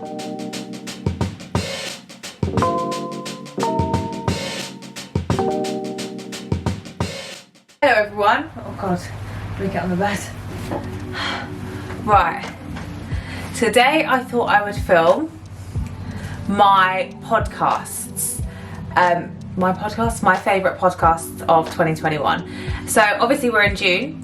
Hello everyone. Oh god, let me get on the bed. Right, today I thought I would film my podcasts. My favourite podcasts of 2021. So obviously we're in June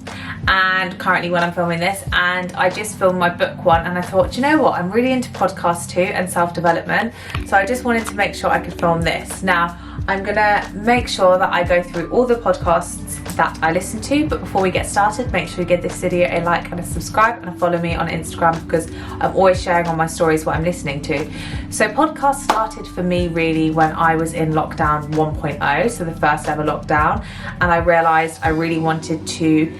and currently when I'm filming this, and I just filmed my book one, and I thought, do you know what, I'm really into podcasts too and self-development, so I just wanted to make sure I could film this. Now I'm gonna make sure that I go through all the podcasts that I listen to, but before we get started, make sure you give this video a like and a subscribe and follow me on Instagram, because I'm always sharing on my stories what I'm listening to. So podcasts started for me really when I was in lockdown 1.0, so the first ever lockdown, and I realised I really wanted to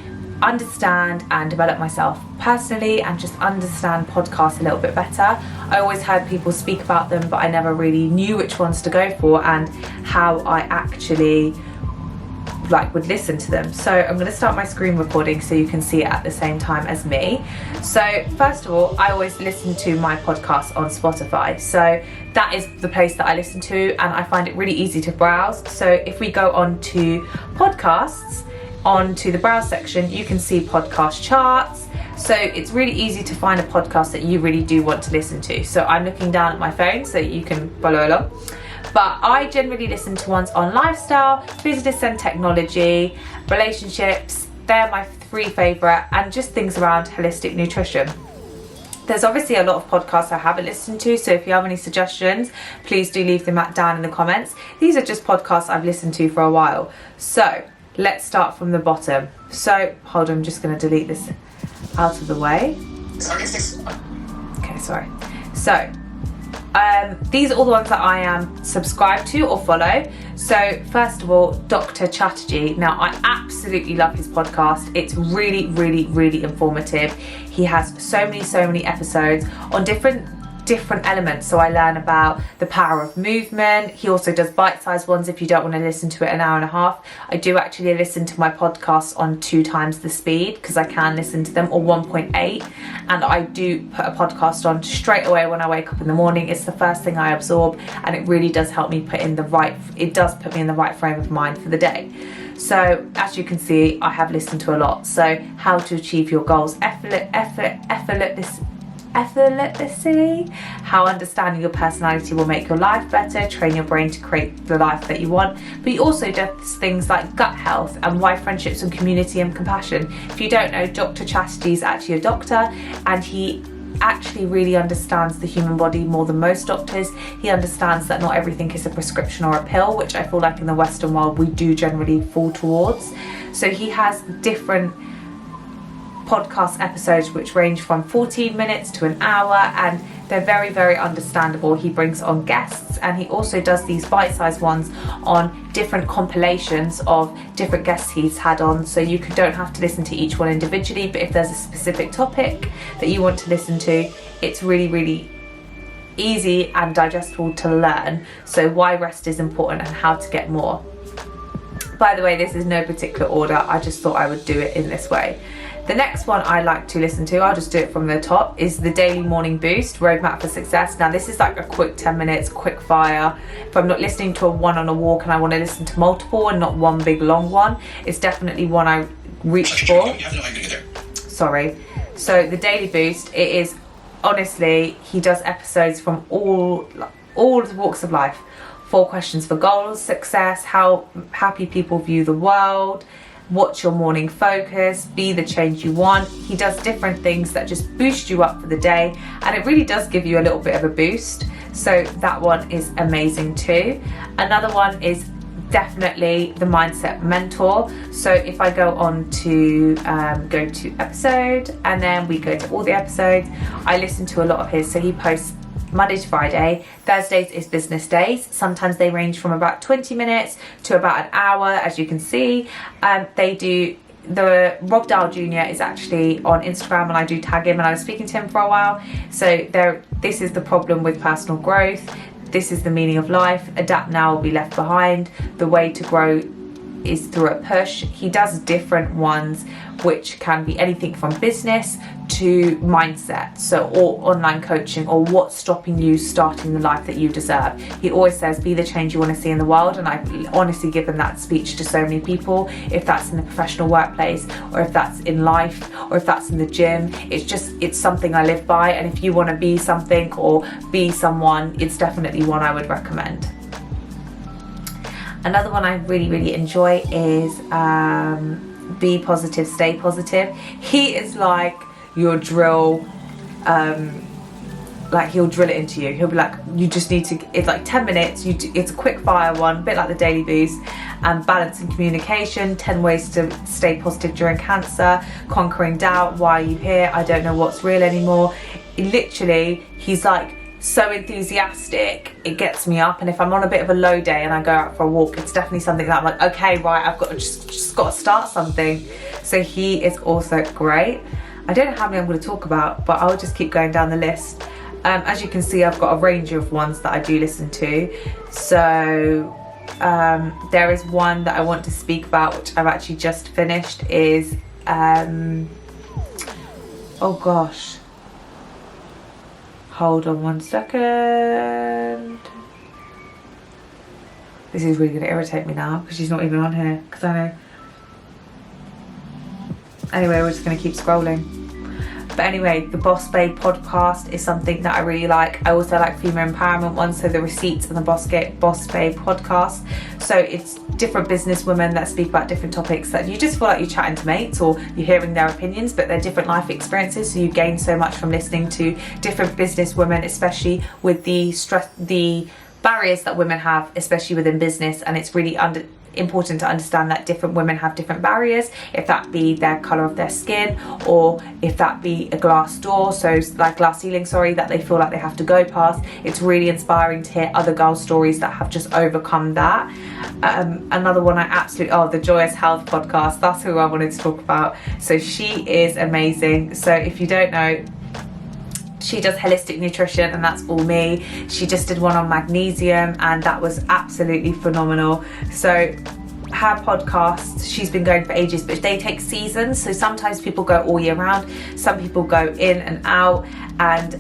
understand and develop myself personally and just understand podcasts a little bit better. I always heard people speak about them, but I never really knew which ones to go for and how I actually would listen to them. So I'm going to start my screen recording so you can see it at the same time as me. So first of all, I always listen to my podcasts on Spotify, so that is the place that I listen to, and I find it really easy to browse. So if we go on to podcasts, onto the browse section, you can see podcast charts, so it's really easy to find a podcast that you really do want to listen to. So I'm looking down at my phone so you can follow along, but I generally listen to ones on lifestyle, business and technology, relationships. They're my three favourite, and just things around holistic nutrition. There's obviously a lot of podcasts I haven't listened to, so if you have any suggestions, please do leave them down in the comments. These are just podcasts I've listened to for a while. So let's start from the bottom. So hold on, I'm just going to delete this out of the way. Okay, sorry. So these are all the ones that I am subscribed to or follow. So first of all, Dr. Chatterjee. Now I absolutely love his podcast. It's really, really, really informative. He has so many episodes on different elements, so I learn about the power of movement. He also does bite-sized ones if you don't want to listen to it an hour and a half. I do actually listen to my podcasts on 2 times the speed because I can listen to them, or 1.8, and I do put a podcast on straight away when I wake up in the morning. It's the first thing I absorb, and it really does help me put me in the right frame of mind for the day. So as you can see, I have listened to a lot. So how to achieve your goals effortlessly, how understanding your personality will make your life better, train your brain to create the life that you want. But he also does things like gut health and why friendships and community and compassion. If you don't know, Dr. Chatterjee is actually a doctor, and he actually really understands the human body more than most doctors. He understands that not everything is a prescription or a pill, which I feel like in the Western world we do generally fall towards. So he has different podcast episodes which range from 14 minutes to an hour, and they're very understandable. He brings on guests, and he also does these bite-sized ones on different compilations of different guests he's had on, so you don't have to listen to each one individually, but if there's a specific topic that you want to listen to, it's really easy and digestible to learn. So why rest is important and how to get more. By the way, this is no particular order, I just thought I would do it in this way. The next one I like to listen to, I'll just do it from the top, is the Daily Morning Boost, Roadmap for Success. Now this is like a quick 10 minutes, quick fire. If I'm not listening to one on a walk and I want to listen to multiple and not one big long one, it's definitely one I reach for. Sorry. So the Daily Boost, it is, honestly, he does episodes from all the walks of life. 4 questions for goals, success, how happy people view the world, what's your morning focus, be the change you want. He does different things that just boost you up for the day, and it really does give you a little bit of a boost. So that one is amazing too. Another one is definitely the Mindset Mentor. So if I go on to go to episode, and then we go to all the episodes, I listen to a lot of his. So he posts Monday to Friday. Thursdays is business days. Sometimes they range from about 20 minutes to about an hour, as you can see. The Rob Dahl Jr. is actually on Instagram, and I do tag him, and I was speaking to him for a while. So this is the problem with personal growth. This is the meaning of life. Adapt now or be left behind. The way to grow is through a push. He does different ones, which can be anything from business to mindset, so or online coaching, or what's stopping you starting the life that you deserve. He always says, be the change you want to see in the world, and I've honestly given that speech to so many people, if that's in the professional workplace, or if that's in life, or if that's in the gym. It's something I live by, and if you want to be something or be someone, it's definitely one I would recommend. Another one I really enjoy is Be Positive, Stay Positive. He is like your drill, like he'll drill it into you. He'll be like, you just need to, it's like 10 minutes, it's a quick fire one, a bit like the Daily Boost. And balance and communication, 10 ways to stay positive during cancer, conquering doubt, why are you here, I don't know what's real anymore. Literally, he's like so enthusiastic, it gets me up. And if I'm on a bit of a low day and I go out for a walk, it's definitely something that I'm like, okay, right, I've got to just got to start something. So he is also great. I don't know how many I'm going to talk about, but I'll just keep going down the list. As you can see, I've got a range of ones that I do listen to. So there is one that I want to speak about, which I've actually just finished, is oh gosh, hold on one second. This is really going to irritate me now because she's not even on here, because I know. Anyway, we're just going to keep scrolling. But anyway, the Boss Babe podcast is something that I really like. I also like female empowerment ones, so the Receipts and the Boss Babe podcast. So it's different business women that speak about different topics that you just feel like you're chatting to mates, or you're hearing their opinions, but they're different life experiences. So you gain so much from listening to different business women, especially with the barriers that women have, especially within business. And it's really important to understand that different women have different barriers, if that be their colour of their skin, or if that be a glass door, so like glass ceiling, that they feel like they have to go past. It's really inspiring to hear other girls' stories that have just overcome that. Another one I absolutely, the Joyous Health podcast, that's who I wanted to talk about. So she is amazing. So if you don't know, she does holistic nutrition, and that's all me. She just did one on magnesium, and that was absolutely phenomenal. So her podcasts, she's been going for ages, but they take seasons. So sometimes people go all year round, some people go in and out. And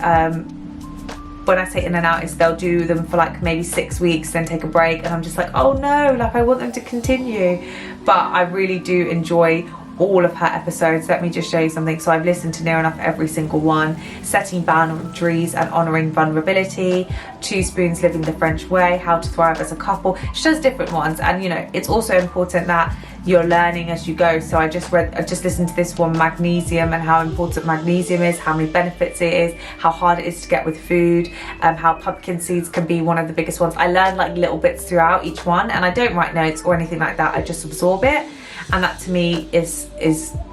when I say in and out, is they'll do them for like maybe 6 weeks, then take a break. And I'm just like, oh no, like I want them to continue. But I really do enjoy all of her episodes. Let me just show you something. So I've listened to near enough every single one. Setting boundaries and honouring vulnerability, 2 Spoons Living the French Way, How to Thrive as a Couple. She does different ones, and you know, it's also important that you're learning as you go. So I just listened to this one, magnesium, and how important magnesium is, how many benefits it is, how hard it is to get with food, how pumpkin seeds can be one of the biggest ones. I learned like little bits throughout each one, and I don't write notes or anything like that, I just absorb it. And that to me is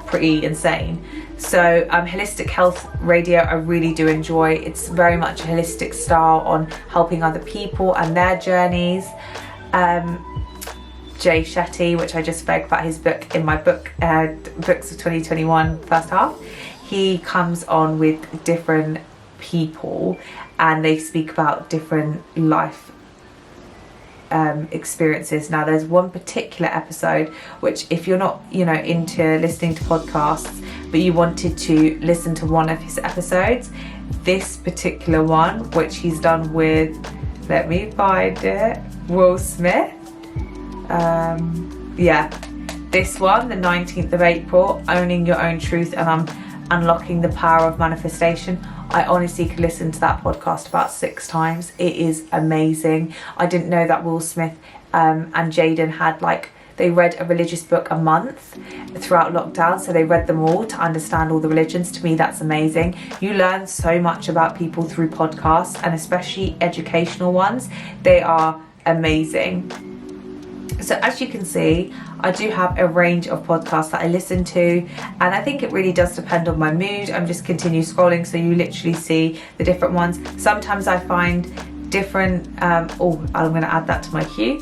pretty insane. So Holistic Health Radio, I really do enjoy. It's very much a holistic style on helping other people and their journeys. Shetty, which I just spoke about his book in my book, Books of 2021 first half. He comes on with different people, and they speak about different life experiences. Now there's one particular episode which, if you're not into listening to podcasts but you wanted to listen to one of his episodes, this particular one, which he's done with, let me find it, Will Smith, this one, the 19th of April, Owning Your Own Truth and Unlocking the Power of Manifestation. I honestly could listen to that podcast about 6 times. It is amazing. I didn't know that Will Smith and Jaden had they read a religious book a month throughout lockdown. So they read them all to understand all the religions. To me, that's amazing. You learn so much about people through podcasts, and especially educational ones. They are amazing. So as you can see, I do have a range of podcasts that I listen to, and I think it really does depend on my mood. I'm just continue scrolling, so you literally see the different ones. Sometimes I find different, I'm going to add that to my queue,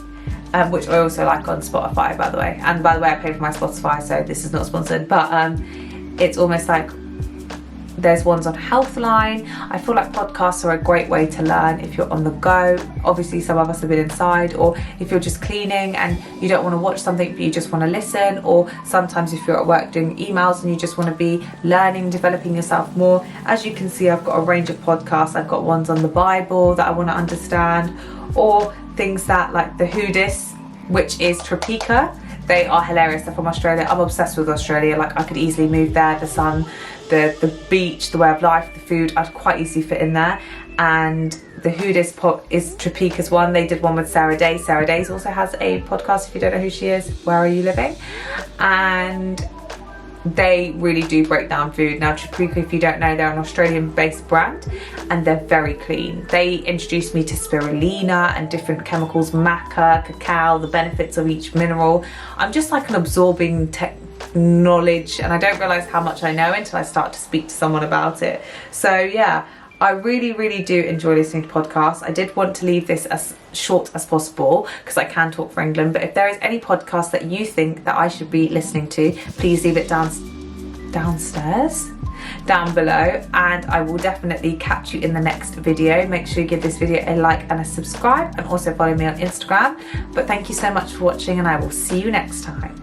which I also like on Spotify, by the way. And by the way, I pay for my Spotify, so this is not sponsored, but it's almost like There's ones on Healthline. I feel like podcasts are a great way to learn if you're on the go. Obviously some of us have been inside, or if you're just cleaning and you don't want to watch something but you just want to listen, or sometimes if you're at work doing emails and you just want to be learning, developing yourself more. As you can see, I've got a range of podcasts. I've got ones on the Bible that I want to understand, or things that like the Who Dis, which is Topeka. They are hilarious. They're from Australia. I'm obsessed with Australia. Like I could easily move there. The sun, the beach, the way of life, the food, I'd quite easily fit in there. And the Who Dis is Topeka's one. They did one with Sarah Day. Sarah Day also has a podcast. If you don't know who she is, Where Are You Living? And they really do break down food. Now Topeka, if you don't know, they're an Australian based brand and they're very clean. They introduced me to spirulina and different chemicals, maca, cacao, the benefits of each mineral. I'm just like an absorbing knowledge, and I don't realise how much I know until I start to speak to someone about it. So yeah, I really do enjoy listening to podcasts. I did want to leave this as short as possible because I can talk for England, but if there is any podcast that you think that I should be listening to, please leave it downstairs, down below, and I will definitely catch you in the next video. Make sure you give this video a like and a subscribe, and also follow me on Instagram. But thank you so much for watching, and I will see you next time.